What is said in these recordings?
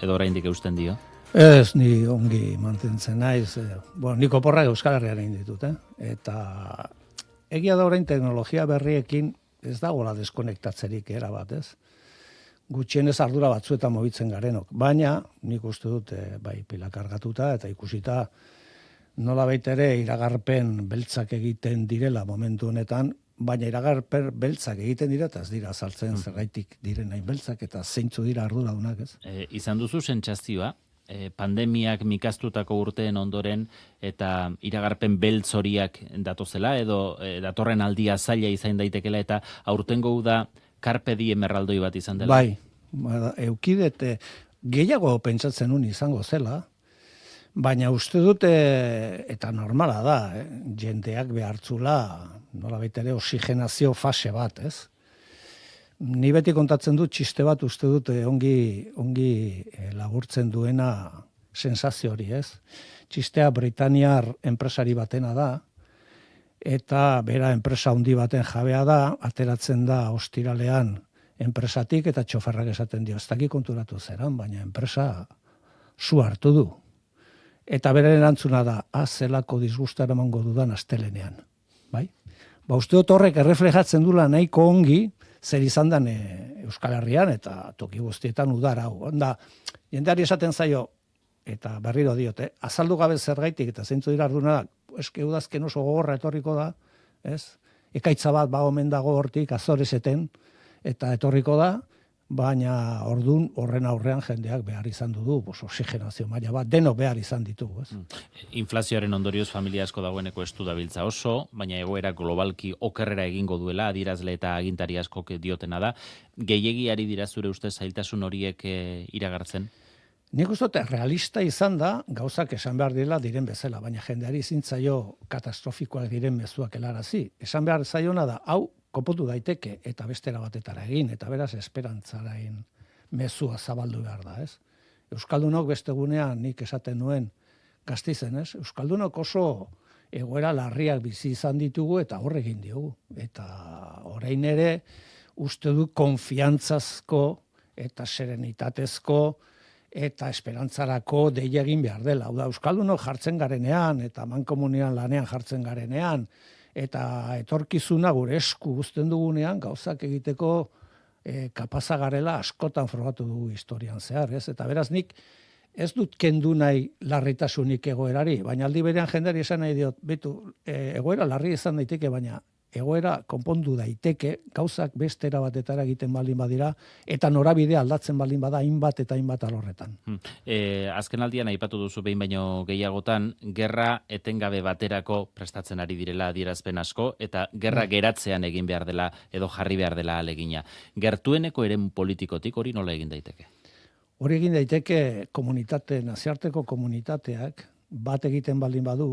edo oraindik eusten dio? Ez, ni ongi mantentzen naiz. Nik oporrak Euskal Herriaren egin ditut, eta egia da orain teknologia berriekin ez dagoela deskonektatzerik erabat, ez? Gutxienez ardura batzuetan mobitzen garenok, baina nik uste dut bai pila kargatuta eta ikusita nolabait ere iragarpen beltzak egiten direla momentu honetan, baina iragarpen beltzak egiten dira eta ez dira azaltzen zergaitik diren hain beltzak eta zeintzu dira arduradunak, ez? Izan duzu sentsazioa, pandemiak mikaztutako urteen ondoren eta iragarpen beltz horiak datozela edo datorren aldia zaila izan daitekela eta aurtengo uda Carpe diem erraldoi bat izan dela? Bai, eukidete gehiago pentsatzen nun izango zela, baina uste dute, eta normala da, jendeak behartzula, nolabait ere oxigenazio fase bat, ez? Ni beti kontatzen dut txiste bat uste dut ongi laburtzen duena sensazio hori, ez? Txistea Britaniar enpresari batena da, eta bera enpresa handi baten jabea da, ateratzen da ostiralean enpresatik eta txoferrak esaten dio, ez daki konturatu zeran, baina enpresa zu hartu du. Eta bere erantzuna da, zelako disgusta eramango dudan astelenean. Bai? Uste dut horrek erreflejatzen dula nahiko ongi, zer izan den Euskal Herrian eta toki guztietan udara hau. Onda, jendeari esaten zaio, eta berriro diote, azaldu gabe zergaitik eta zeintzu dira ardunak, eske udazken oso gogorra etorriko da, ez? Ekaitza bat omen dago hortik Azorezeten eta etorriko da, baina ordun horren aurrean jendeak behar izan du, oxigenazio maila bat, deno behar izan ditugu, ez? Inflazioaren ondorioz familia asko dagoeneko estu dabiltza oso, baina egoera globalki okerrera egingo duela, adierazle eta agintari askok diotena da. Gehiegi ari dira zure ustez zailtasun horiek iragartzen? Nik uste dut realista izan da, gauzak esan behar direla diren bezala, baina jendeari zintzaio katastrofikoak diren mezuak helarazi. Esan behar zaiona da, hau kopotu daiteke eta bestera batetara egin, eta beraz esperantzarain mezua zabaldu behar da, ez? Euskaldunok beste gunean nik esaten nuen Gasteizen, ez? Euskaldunok oso egoera larriak bizi izan ditugu eta horregin diogu. Eta orain ere uste du konfiantzazko eta serenitatezko eta esperantzarako deia egin behar dela. Hau da, Euskaldunok jartzen garenean, eta mankomunian lanean jartzen garenean, eta etorkizuna gure esku guzten dugunean, gauzak egiteko kapaza garela askotan frogatu dugu historian zehar, ez? Eta beraz nik ez dut kendu nahi larritasunik egoerari, baina aldi berean jendeari esan nahi diot, betu, egoera larri izan daiteke, baina egoera konpondu daiteke, gauzak bestera batetara egiten baldin badira, eta norabidea aldatzen baldin bada hainbat eta hainbat alorretan. Azken aldian aipatu duzu behin baino gehiagotan, gerra etengabe baterako prestatzen ari direla adierazpen asko, eta gerra geratzean egin behar dela, edo jarri behar dela alegina. Gertueneko eremu politikotik hori nola egin daiteke? Hori egin daiteke nazioarteko komunitateak bat egiten baldin badu,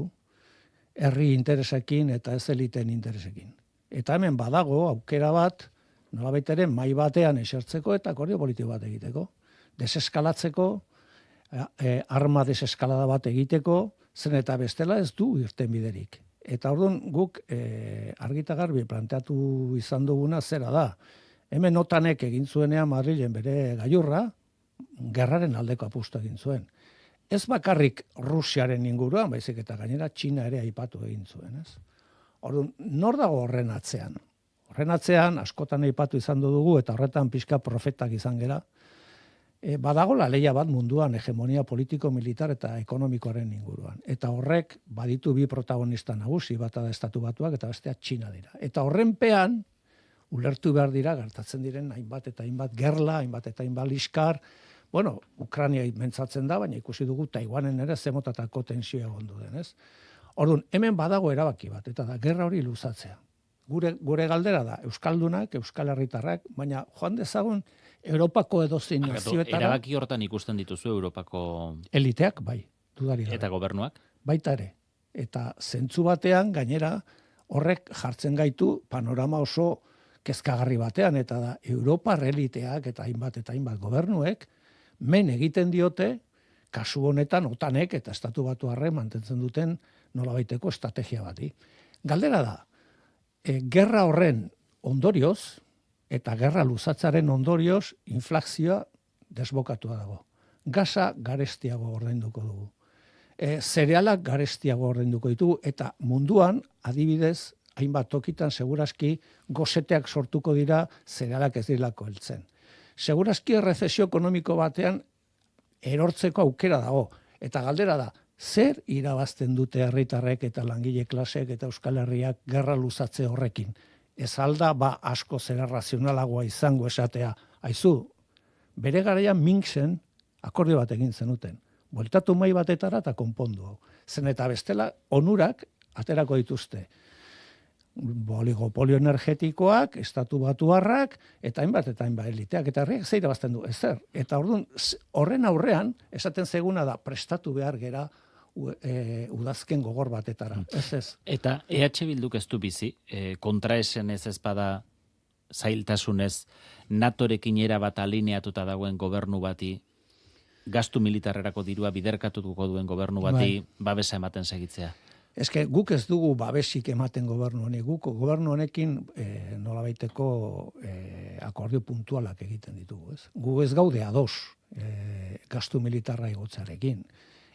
herri interesekin eta ez eliten interesekin. Eta hemen badago aukera bat, nolabait ere mai batean esertzeko eta akordio politiko bat egiteko. Deseskalatzeko, arma deseskalada bat egiteko, zen eta bestela ez du irten biderik. Eta orduan guk argita garbi planteatu izan duguna zera da. Hemen OTANek egin zuenean Madrilen bere gailurra, gerraren aldeko apustu egin zuen. Ez bakarrik Rusiaren inguruan, baizik eta gainera Txina ere aipatu egin zuen, ez? Orduan, nor dago horren atzean? Horren atzean, askotan aipatu izan dugu, eta horretan pixka profetak izan gera, badago la leia bat munduan, hegemonia politiko, militar eta ekonomikoaren inguruan. Eta horrek baditu bi protagonista nagusi, bata da Estatu Batuak eta bestea Txina dira. Eta horrenpean, ulertu behar dira, gertatzen diren hainbat eta hainbat gerla, hainbat eta hainbat liskar. Bueno, Ukraina mentzatzen da, baina ikusi dugu Taiwanen ere zemotatako tensioa egondu den, ez? Orduan, hemen badago erabaki bat, eta da, gerra hori luzatzea. Gure galdera da, Euskaldunak, Euskal Herritarrak, baina joan dezagun Europako edozein nazioetara. Erabaki hortan ikusten dituzu Europako eliteak, bai, dudari gabe. Eta gobernuak? Baita ere. Eta zentzu batean, gainera, horrek jartzen gaitu panorama oso kezkagarri batean, eta da, Europar eliteak eta hainbat gobernuek, men egiten diote, kasu honetan OTANek eta Estatu Batuarrek mantentzen duten nolabaiteko estrategia bati. Galdera da, gerra horren ondorioz, eta gerra luzatzaren ondorioz, inflazioa desbokatua dago. Gasa garestiago ordainduko dugu. Zerealak garestiago ordainduko ditugu, eta munduan, adibidez, hainbat tokitan segurazki goseteak sortuko dira zerealak ez direlako heltzen. Segurazki errezesio ekonomiko batean erortzeko aukera dago. Eta galdera da, zer irabazten dute herritarrek eta langile klaseek eta Euskal Herriak gerra luzatze horrekin? Ez alda asko zera razionalagoa izango esatea. Aizu, bere garaian Minxen akordio bat egin zenuten. Bueltatu mai batetara eta konpondu hau. Zen eta bestela onurak aterako dituzte. Oligopolio energetikoak, estatu batuarrak, eta hainbat eliteak, eta herriak zeira bazten du, ezer. Eta orduan, horren aurrean, esaten zeguna da, prestatu behar gera udazken gogor batetara. Ez. Eta EH Bilduk ez du bizi, kontraesen ez bada zailtasunez, NATOrekin erabat alineatuta dagoen gobernu bati, gastu militarrerako dirua biderkatuko duen gobernu bati, babesa ematen segitzea. Eske guk ez dugu babesik ematen gobernu honi, guk gobernu honekin nolabaiteko akordio puntualak egiten ditugu, ez? Gu ez gaude ados gastu militarra igotzarekin.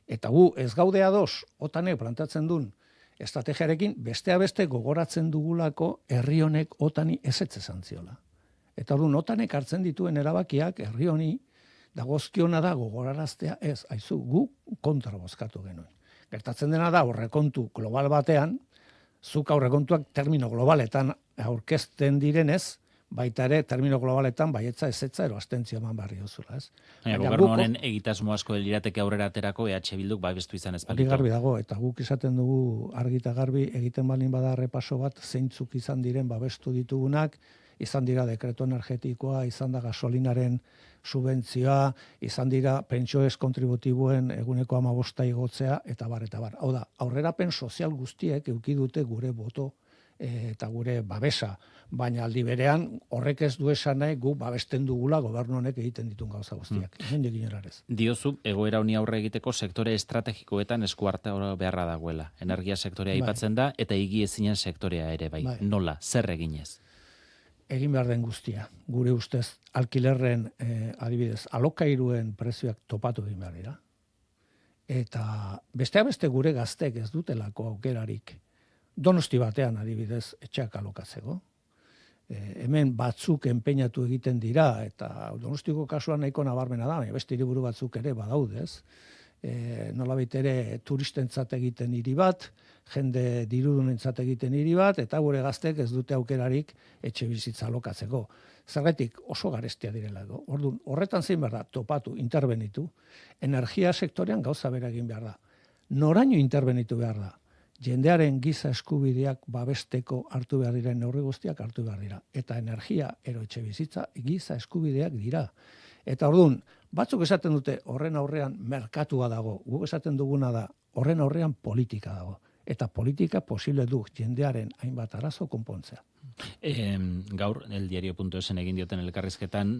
Eta gu ez gaude ados OTANek plantatzen duen estrategiarekin, bestea beste gogoratzen dugulako herri honek OTANi ezetz esan ziola. Eta orduan OTANek hartzen dituen erabakiak herri honi dagozkiona da gogoraraztea, ez, aizu, gu kontra bozkatu genuen. Gertatzen dena da aurrekontu global batean, zuk aurrekontuak termino globaletan aurkezten direnez, baita ere termino globaletan baietza ezetza ero abstentzio eman barri duzula, ez? Gobernu honen egitasmo asko lirateke aurrera aterako EH Bilduk babestu izan ez balitu. Garbi dago, eta guk izaten dugu argi eta garbi egiten balin bada repaso bat zeintzuk izan diren babestu ditugunak, izan dira dekreto energetikoa, izan da gasolinaren subentzioa, izan dira pentsio ez kontributiboen eguneko 15 igotzea, eta bar. Hau da, aurrerapen sozial guztiek eduki dute gure boto eta gure babesa, baina aldi berean horrek ez du esan nahi gu babesten dugula gobernu honek egiten ditun gauza guztiak. Diozu, egoera honi aurre egiteko sektore estrategikoetan esku arte beharra dagoela. Energia sektorea aipatzen da, eta higiezinen sektorea ere bai. Nola, zer eginez? Egin behar den guztia. Gure ustez, alkilerren, adibidez, alokairuen prezioak topatu egin behar dira. Eta besteak beste gure gaztek ez dutelako aukerarik. Donosti batean, adibidez, etxeak alokatzeko. Hemen batzuk enpeinatu egiten dira, eta Donostiko kasuan nahiko nabarmena da, beste hiriburu batzuk ere badaudez. Nolabait ere turistentzat egiten hiri bat, jende dirudunentzat egiten hiri bat, eta gure gaztek ez dute aukerarik etxe bizitza alokatzeko. Zergatik oso garestia direlako. Orduan, horretan zein behar da, topatu, interbenitu. Energia sektorean gauza bera egin behar da. Noraino interbenitu behar da? Jendearen giza eskubideak babesteko hartu behar dira, neurri guztiak hartu behar dira. Eta energia ero etxe bizitza giza eskubideak dira. Eta orduan, batzuk esaten dute horren aurrean merkatua dago, guk esaten duguna da horren aurrean politika dago. Eta politika posible du jendearen hainbat arazo konpontzea. Gaur, eldiario.esen egin dioten elkarrizketan,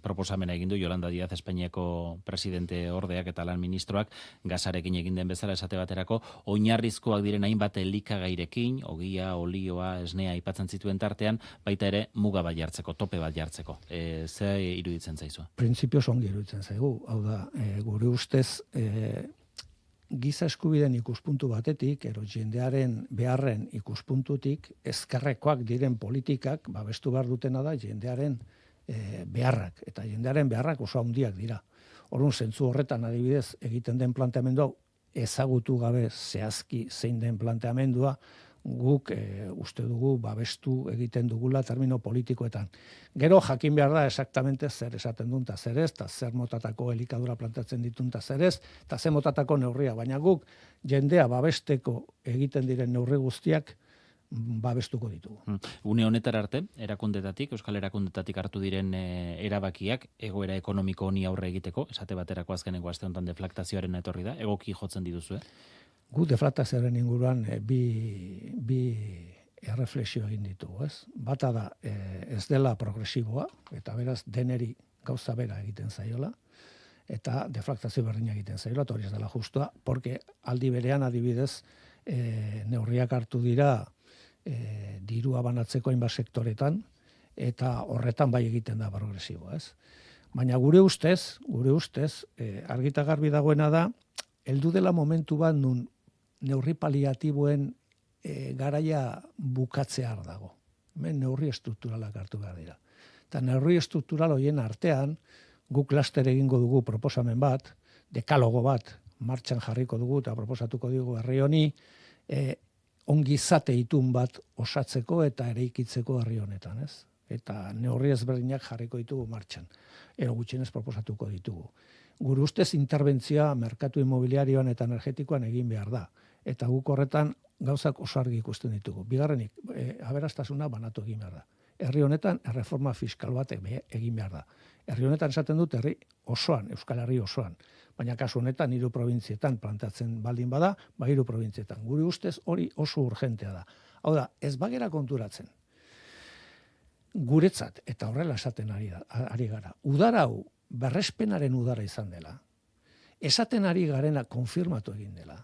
proposamena egin du Yolanda Díaz Espainiako presidente ordeak eta lan ministroak, gasarekin egin den bezala esate baterako, oinarrizkoak diren hainbat elikagairekin, ogia, olioa, esnea aipatzen zituen tartean, baita ere muga bat jartzeko, tope bat jartzeko. Ze iruditzen zaizu? Printzipioz ongi iruditzen zaigu. Hau da, gure ustez, giza eskubideen ikuspuntu batetik, jendearen beharren ikuspuntutik, ezkerrekoak diren politikak, babestu behar dutena da, jendearen beharrak. Eta jendearen beharrak oso handiak dira. Orduan, zentzu horretan adibidez, egiten den planteamendu hau, ezagutu gabe zehazki zein den planteamendua, guk uste dugu babestu egiten dugula termino politikoetan. Gero jakin behar da exactamente zer esaten duen eta zer ez, eta zer motatako elikadura plantatzen ditun eta zer ez, eta zer motatako neurria. Baina guk jendea babesteko egiten diren neurri guztiak babestuko ditugu. Une honetara arte, Euskal erakundetatik hartu diren erabakiak, egoera ekonomiko honi aurre egiteko, esate baterako azkeneko aste honetan deflaktazioaren etorri da, egoki jotzen dituzue? Gu deflaktazioaren inguruan bi erreflexio egin ditugu, ez? Bata da ez dela progresiboa, eta beraz deneri gauza bera egiten zaiola, eta deflaktazio berdina egiten zaiola, eta hori ez dela justua, porque aldi berean adibidez neurriak hartu dira dirua banatzeko hainbat sektoretan, eta horretan bai egiten da progresiboa, ez? Baina gure ustez, argita garbi dagoena da, heldu dela momentu bat nun neurri paliatiboen garaia bukatzear dago. Hemen neurri estrukturalak hartu behar dira. Eta neurri estruktural horien artean, guk klaster egingo dugu proposamen bat, dekalogo bat, martxan jarriko dugu eta proposatuko dugu herri honi, ongizate itun bat osatzeko eta eraikitzeko herri honetan, ez? Eta neurri ezberdinak jarriko ditugu martxan. Ero gutxienez proposatuko ditugu. Gure ustez interbentzioa merkatu immobiliarioan eta energetikoan egin behar da. Eta guk horretan gauzak oso argi ikusten ditugu. Bigarrenik, aberastasuna banatu egin behar da. Herri honetan erreforma fiskal bat egin behar da. Herri honetan esaten dut herri osoan, Euskal Herri osoan. Baina kasu honetan 3 probintzietan plantatzen baldin bada, 3 probintzietan. Gure ustez hori oso urgentea da. Hau da, ez bagera konturatzen. Guretzat, eta horrela esaten ari gara, udara hau berrespenaren udara izan dela. Esaten ari garena konfirmatu egin dela.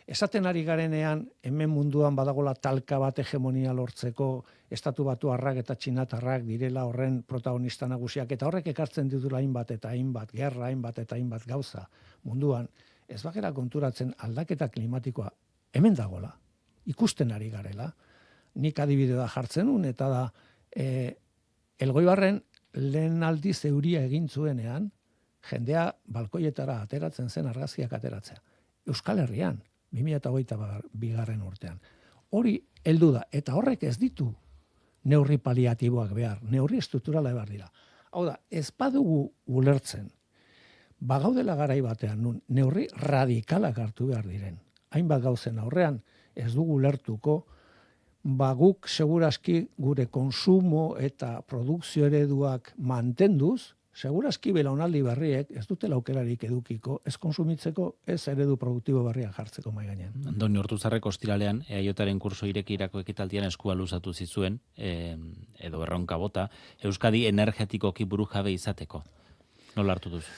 Esaten ari garenean, hemen munduan badagola talka bat hegemonia lortzeko, estatu batuarrak eta txinatarrak direla horren protagonista nagusiak, eta horrek ekartzen ditula hainbat eta hainbat, gerra hainbat eta hainbat gauza munduan, ez bagera konturatzen aldaketa klimatikoa hemen dagola, ikusten ari garela. Nik adibidea jartzen un, eta da, Elgoibarren lehen aldiz euria egin zuenean, jendea balkoietara ateratzen zen argazkiak ateratzea. Euskal Herrian, 2022 urtean. Hori heldu da, eta horrek ez ditu neurri paliatiboak behar, neurri estrukturala behar dira. Hau da, ez badugu ulertzen, bagaudela garai batean nun, neurri radikalak hartu behar diren. Hainbat gauzen aurrean ez dugu ulertuko, guk seguraski gure konsumo eta produkzio ereduak mantenduz, seguraski belaunaldi berriek ez dutela aukerarik edukiko, ez konsumitzeko, ez eredu produktibo berriak jartzeko mahai gainean. Andoni Ortuzarrek ostiralean, EAJaren kurso irekirako ekitaldian eskua luzatu zizuen, edo erronka bota, Euskadi energetikoki burujabe izateko. Nola hartu duzu?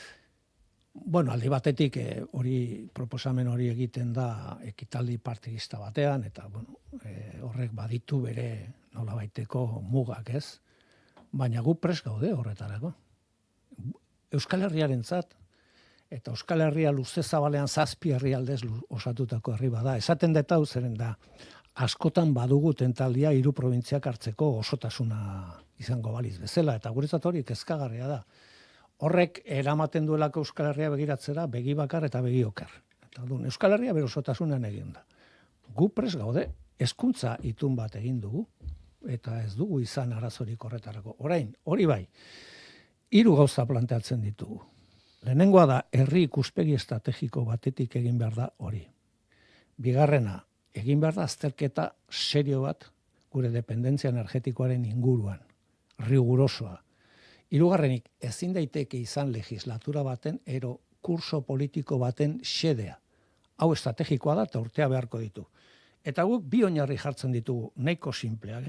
Bueno, aldi batetik proposamen hori egiten da ekitaldi partidista batean, eta bueno, horrek baditu bere nolabaiteko mugak, ez? Baina gu prest gaude horretarako. Euskal Herriarentzat, eta Euskal Herria luze zabalean 7 herrialdez osatutako herri bada. Esaten dut hau zeren da, askotan badugu tentaldia 3 probintziak hartzeko osotasuna izango baliz bezala, eta guretzat hori kezkagarria da. Horrek eramaten duelako Euskal Herria begiratzera begi bakar eta begi oker. Eta Euskal Herria bere osotasunean egin da. Gu prest gaude, hezkuntza itun bat egin dugu, eta ez dugu izan arazorik horretarako. Orain, hori bai, 3 gauza planteatzen ditugu. Lehenengoa da, herri ikuspegi estrategiko batetik egin behar da hori. Bigarrena, egin behar da azterketa serio bat gure dependentzia energetikoaren inguruan, rigurosoa. Hirugarrenik, ezin daiteke izan legislatura baten ero kurso politiko baten xedea. Hau estrategikoa da eta urtea beharko ditu. Eta guk 2 oinarri jartzen ditugu, nahiko simpleak,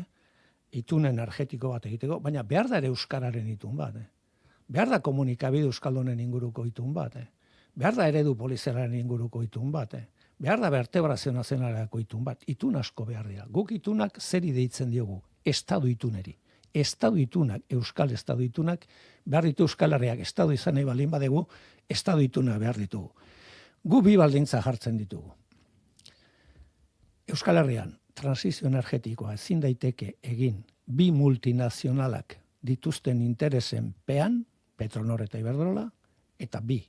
itun energetiko bat egiteko, baina behar da ere euskararen itun bat. Behar da komunikabide euskaldunen inguruko itun bat. Behar da eredu polizialaren inguruko itun bat. Behar da vertebrazio nazionaleko itun bat. Itun asko behar dira. Guk itunak zeri deitzen diogu, estadu ituneri. Estadu itunak, euskal estadu itunak, behar ditu Euskal Herriak estadu izan nahi baldin badegu, estadu ituna behar ditugu. Gu 2 baldintza jartzen ditugu. Euskal Herrian, transizio energetikoa ezin daiteke egin 2 multinazionalak dituzten interesen pean, Petronor eta Iberdrola, eta 2.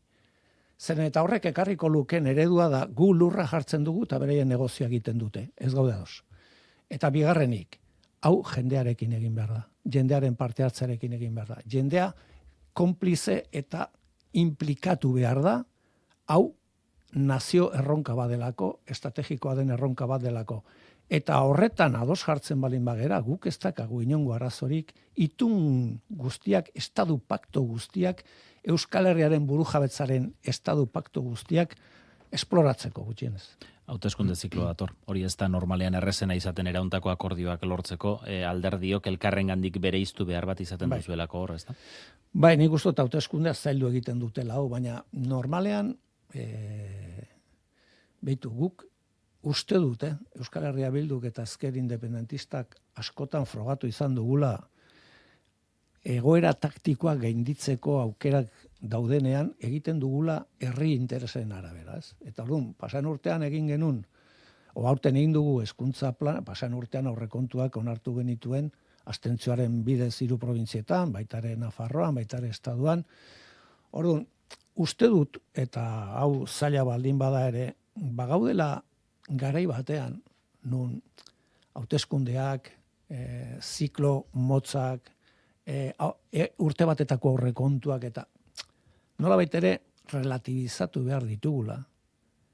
Zeren eta horrek ekarriko luken eredua da gu lurra jartzen dugu eta bereien negozioa egiten dute, ez gaude ados. Eta bigarrenik, hau jendearekin egin behar da, jendearen parte hartzarekin egin behar da. Jendea konplize eta implikatu behar da, hau nazio erronka badelako, estrategikoa den erronka bat delako. Eta horretan ados jartzen balin bagera, guk ez dakagu inongo arazorik, itun guztiak, estadu pakto guztiak, Euskal Herriaren burujabetzaren estadu pakto guztiak, esploratzeko gutxienez. Hauteskunde ziklo dator. Hori ez da normalean errezena izaten erauntako akordioak lortzeko, alderdiok elkarrengandik bereiztu behar bat izaten duzuelako hor, ez da? Bai, nik uste hauteskundea zaildu egiten dutela, baina normalean, behitu guk, uste dute, Euskal Herria Bilduk eta Ezker Independentistak askotan frogatu izan dugula egoera taktikoa gainditzeko aukerak daudenean egiten dugula herri interesen arabera, ez? Eta orduan, pasan urtean egin genuen, aurten egin dugu hezkuntza plan, pasan urtean aurrekontuak onartu genituen abstentzioaren bidez 3 probintzietan, baita ere Nafarroan, baita ere Estatuan. Orduan, uste dut, eta hau zaila baldin bada ere, bagaudela garai batean, nun hauteskundeak, ziklo motzak, urte batetako aurrekontuak eta nolabait ere relativizatu behar ditugula,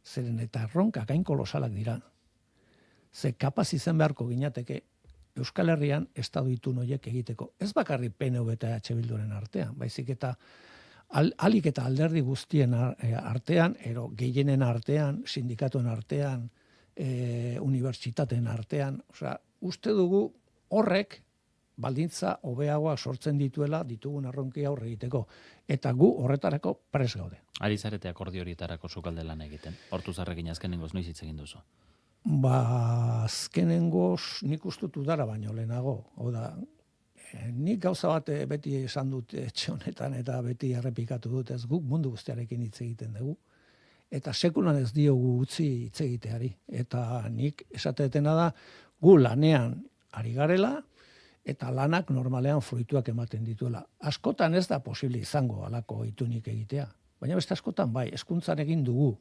zeren eta erronkak hain kolosalak dira. Ze kapaz izan beharko ginateke Euskal Herrian estatu itun horiek egiteko. Ez bakarrik PNV eta EH Bilduren artean, baizik eta alik eta alderdi guztien artean, ero gehienen artean, sindikatuen artean, unibertsitateen artean, osea, uste dugu horrek baldintza hobeagoa sortzen ditugun erronki aurre egiteko. Eta gu horretarako prest gaude. Ari zarete akordio horietarako sukalde lan egiten. Hortu zarrekin azkenengoz noiz hitz egin duzu. Azkenengoz nik ustutu dara baino lehenago. Oda, nik gauza bat beti esan dut etxe honetan eta beti errepikatu dut, ez guk mundu guztiarekin hitz egiten dugu. Eta sekulan ez diogu utzi hitz egiteari. Eta nik esatetena da, gu lanean ari garela, eta lanak normalean fruituak ematen dituela. Askotan ez da posible izango halako itunik egitea. Baina beste askotan bai, hezkuntzan egin dugu.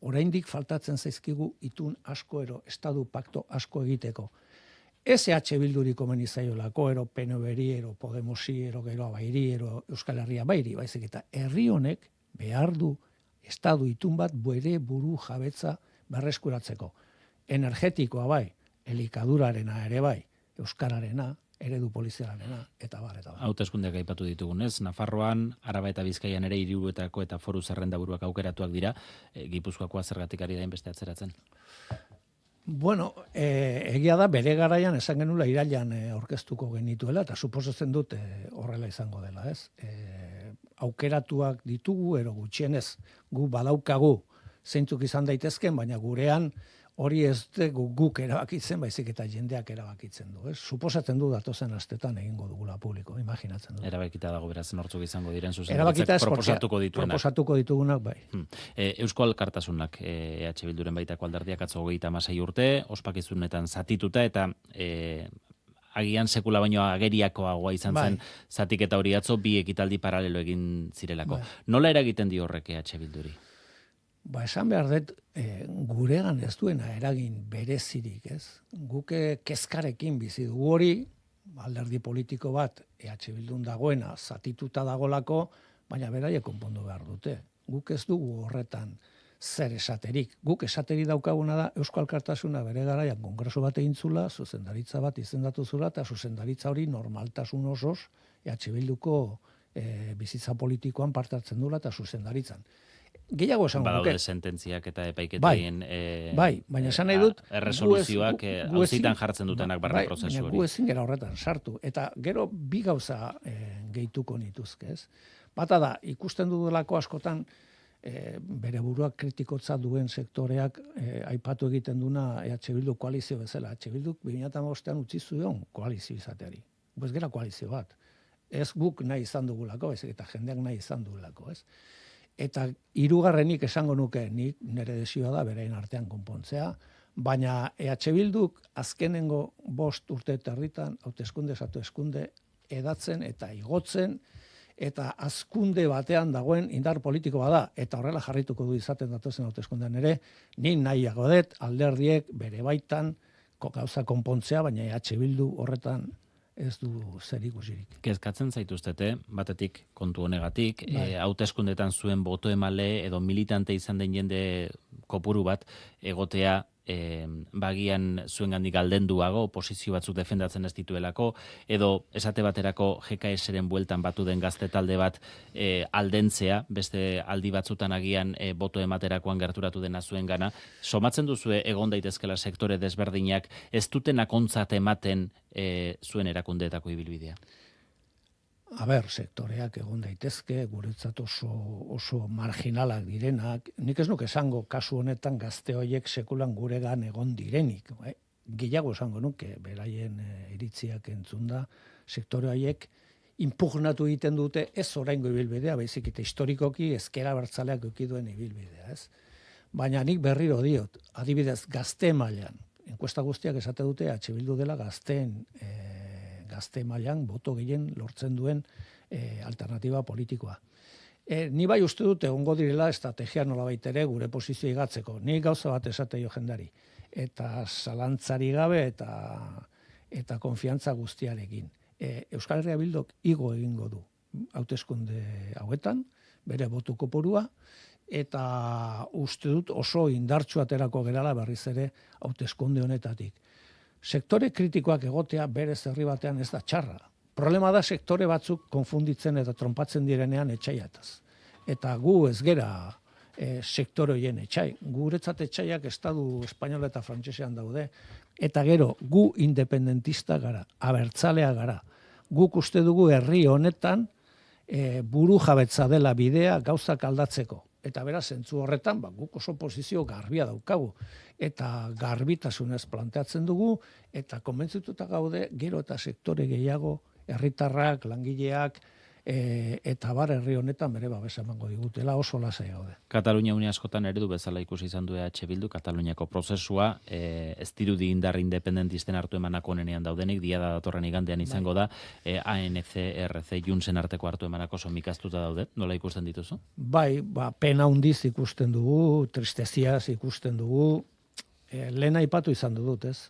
Oraindik faltatzen zaizkigu itun asko ero, estadu pakto asko egiteko. EH Bilduri komeni zaiolako, ero PNV-ri, ero Podemosi, ero Geroa Bairi, ero Euskal Herria Bairi, baizik eta herri honek behar du estadu itun bat bere buru jabetza berreskuratzeko. Energetikoa bai, elikadurarena ere bai, euskararena, eredu polizialarena, eta bar, eta bar. Hauteskundeak aipatu ditugunez, Nafarroan, Araba eta Bizkaian ere hiriburuetako eta foru zerrendaburuak aukeratuak dira, Gipuzkoakoa zergatik ari da inbeste atzeratzen? Bueno, egia da bere garaian esan genula irailan aurkeztuko genituela, eta suposatzen dut horrela izango dela, ez? Aukeratuak ditugu, ero gutxienez, gu badaukagu zeintzuk izan daitezken, baina gurean hori ez guk erabakitzen, baizik eta jendeak erabakitzen du. Suposatzen du datozen astetan egingo dugula publiko, imaginatzen du. Erabakita dago beraz nortzuk izango diren Erabakita proposatuko dituenak. Proposatuko ditugunak, bai. Eusko Alkartasunak, EH Bilduren baitako alderdiak atzo 36 urte, ospakizunetan zatituta eta agian sekula baino ageriakoagoa izan zen zatiketa hori atzo 2 ekitaldi paralelo egin zirelako. Nola eragiten dio horrek EH Bilduri? Esan behar dut, guregan ez duena eragin berezirik, ez? Guke kezkarekin bizi dugu hori, alderdi politiko bat, EH Bildun dagoena, zatituta dagolako, baina beraiek konpondu behar dute. Guk ez dugu horretan zer esaterik. Guk esateri daukaguna da, Eusko Alkartasuna bere garaian kongresu bat egin zula, zuzendaritza bat izendatu zula, eta zuzendaritza hori normaltasun osoz, EH Bilduko bizitza politikoan partartzen dula eta zuzendaritzan. Gehiago esango duke. Badaude sententziak eta epaiketien baina esan nahi dut erresoluzioak auzitan jartzen dutenak barra prozesu hori. Gu ezin gara horretan sartu. Eta gero bi gauza gehituko nituzke, ez? Bata da, ikusten dudalako askotan bere buruak kritikotza duen sektoreak aipatu egiten duna EH Bildu koalizio bezala. EH Bilduk 2015an utzi zuen koalizio izateari. Ez gera koalizio bat. Ez guk nahi izan dugulako, ez eta jendeak nahi izan dugulako, ez? Eta hirugarrenik esango nuke, nik nire desioa da beraien artean konpontzea, baina EH Bilduk azkenengo 5 urte eta herritan hauteskunde edatzen eta igotzen, eta hazkunde batean dagoen indar politikoa da, eta horrela jarrituko du izaten datozen hauteskundean ere, ni nahiago dut alderdiek bere baitan gauza konpontzea, baina EH Bildu horretan ez du zer ikusirik. Kezkatzen zaituztete, batetik kontu honegatik, hauteskundetan zuen boto emale edo militante izan den jende kopuru bat egotea bagian zuengandik aldenduago, posizio batzuk defendatzen ez dituelako, edo esate baterako GKS-ren bueltan batu den gazte talde bat aldentzea, beste aldi batzutan agian boto ematerakoan gerturatu dena zuengana. Somatzen duzue egon daitezkela sektore desberdinak ez dutenak ontzat ematen zuen erakundeetako ibilbidea? Sektoreak egon daitezke, guretzat oso marginalak direnak. Nik ez nuke esango kasu honetan gazte horiek sekulan guregan egon direnik. Gehiago esango nuke, beraien iritziak entzunda, sektore horiek impugnatu egiten dute ez oraingo ibilbidea, baizik eta historikoki ezkera abertzaleak eduki duen ibilbidea, ez? Baina nik berriro diot, adibidez gazte mailan, enkuesta guztiak esate dute H Bildu dela gazte mailan boto gehien lortzen duen alternatiba politikoa. Ni bai uste dute egongo direla estrategia nolabait ere gure posizio igatzeko. Ni gauza bat esate jo jendari. Eta zalantzari gabe eta konfiantza guztiarekin. Euskal Herria Bilduk igo egingo du hauteskunde hauetan, bere botu kopurua, eta uste dut oso indartsu aterako gerala berriz ere hauteskunde honetatik. Sektore kritikoak egotea berez herri batean ez da txarra. Problema da sektore batzuk konfunditzen eta tronpatzen direnean etxaiataz. Eta gu ez gera sektore horien etxai. Guretzat etxaiak estadu espainola eta frantsesean daude. Eta gero, gu independentista gara, abertzalea gara. Guk uste dugu herri honetan buru jabetza dela bidea gauzak aldatzeko. Eta beraz, zentzu horretan, guk oso posizio garbia daukagu. Eta garbitasunez planteatzen dugu, eta konbentzituta gaude, gero eta sektore gehiago, herritarrak, langileak, eta bar herri honetan bere babesa emango digutela, oso lasai gaude. Katalunia une askotan eredu bezala ikusi izan du EH Bildu, Kataluniako prozesua, ez dirudi indar independentisten hartu emanako onenean daudenik, diada datorren igandean izango da, ANC, RC, Juntzen arteko hartu emanako somikaztuta daude, nola ikusten dituzu? Bai, pena hundiz ikusten dugu, tristeziaz ikusten dugu, lehen aipatu izan dut, ez?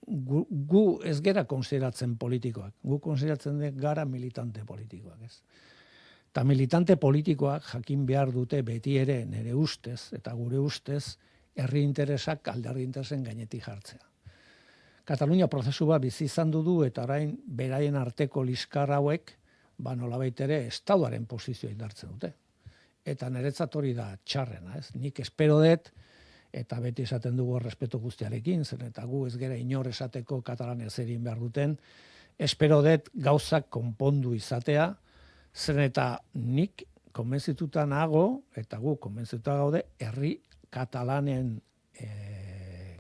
Gu ez gera konsideratzen politikoak, gu konsideratzen gara militante politikoak, ez? Eta militante politikoak jakin behar dute beti ere nire ustez, eta gure ustez, herri interesak alderdi interesen gainetik jartzea. Katalunia prozesu bat bizi izan du eta orain beraien arteko liskar hauek, nolabait ere estatuaren posizioa indartzen dute. Eta niretzat hori da txarrena, ez? Nik espero dut, eta beti esaten dugu respeto guztiarekin, zen eta gu ez gera inor esateko Katalania zer egin behar duten, espero dut gauzak konpondu izatea, zen eta nik konbentzituta nago, eta gu konbentzituta gaude, herri Katalanen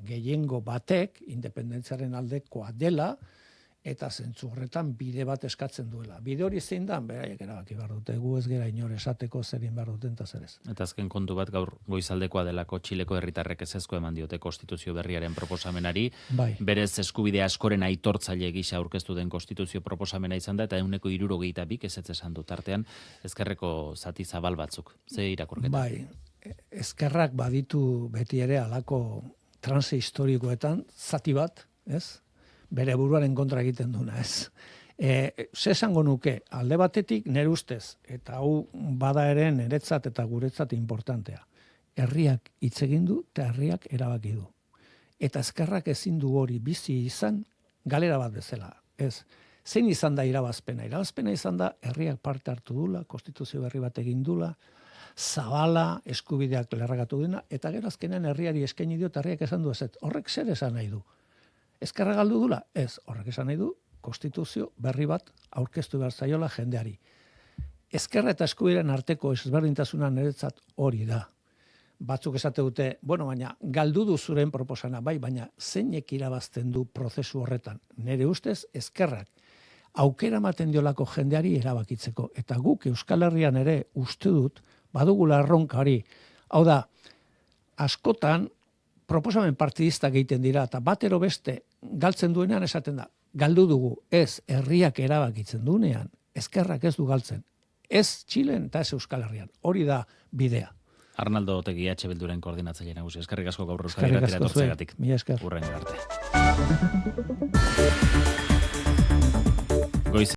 gehiengo batek, independentziaren aldekoa dela, eta zentzu horretan bide bat eskatzen duela. Bide hori zein da, beraiek erabaki behar dute, gu ez gera inor esateko zerin behar duten eta zer ez. Eta azken kontu bat gaur goizaldekoa delako Txileko herritarrek ezezko eman diote konstituzio berriaren proposamenari, Bai. berez eskubide askoren aitortzaile gisa aurkeztu den konstituzio proposamena izan da, eta 162 ezetz esan dut artean, ezkerreko zati zabal batzuk. Ze irakurketa? Bai, ezkerrak baditu beti ere alako transe historikoetan zati bat, ez? Bere buruaren kontra egiten duna, ez. Ze esango nuke, alde batetik nire ustez, eta hau bada ere niretzat eta guretzat importantea. Herriak hitz egin du eta herriak erabaki du. Eta ezkerrak ezin du hori bizi izan galera bat bezala, ez. Zein izan da irabazpena? Irabazpena izan da herriak parte hartu dula, konstituzio berri bat egin dula, zabala, eskubideak lerragatu dena, eta gero azkenean herriari eskaini dio eta herriak esan du ez. Horrek zer esan nahi du? Ezkerra galdu dula? Ez, horrek esan nahi du, konstituzio berri bat aurkeztu behar zaiola jendeari. Ezkerra eta eskubideen arteko ezberdintasuna niretzat hori da. Batzuk esate dute, baina galdu du zuren proposana, bai, baina zeinek irabazten du prozesu horretan. Nire ustez, ezkerrak aukera ematen diolako jendeari erabakitzeko. Eta guk Euskal Herrian ere uste dut, badugula erronka hori. Hau da, askotan, proposamen partidistak egiten dira, eta batero beste galtzen duenean esaten da, galdu dugu, ez herriak erabakitzen duenean, ezkerrak ez du galtzen. Ez Txilen eta ez Euskal Herrian. Hori da bidea. Arnaldo Otegi EH Bilduren koordinatzaile nagusi. Eskerrik asko gaur Euskal Herriera etortzeagatik. Mila esker. Hurrengo arte.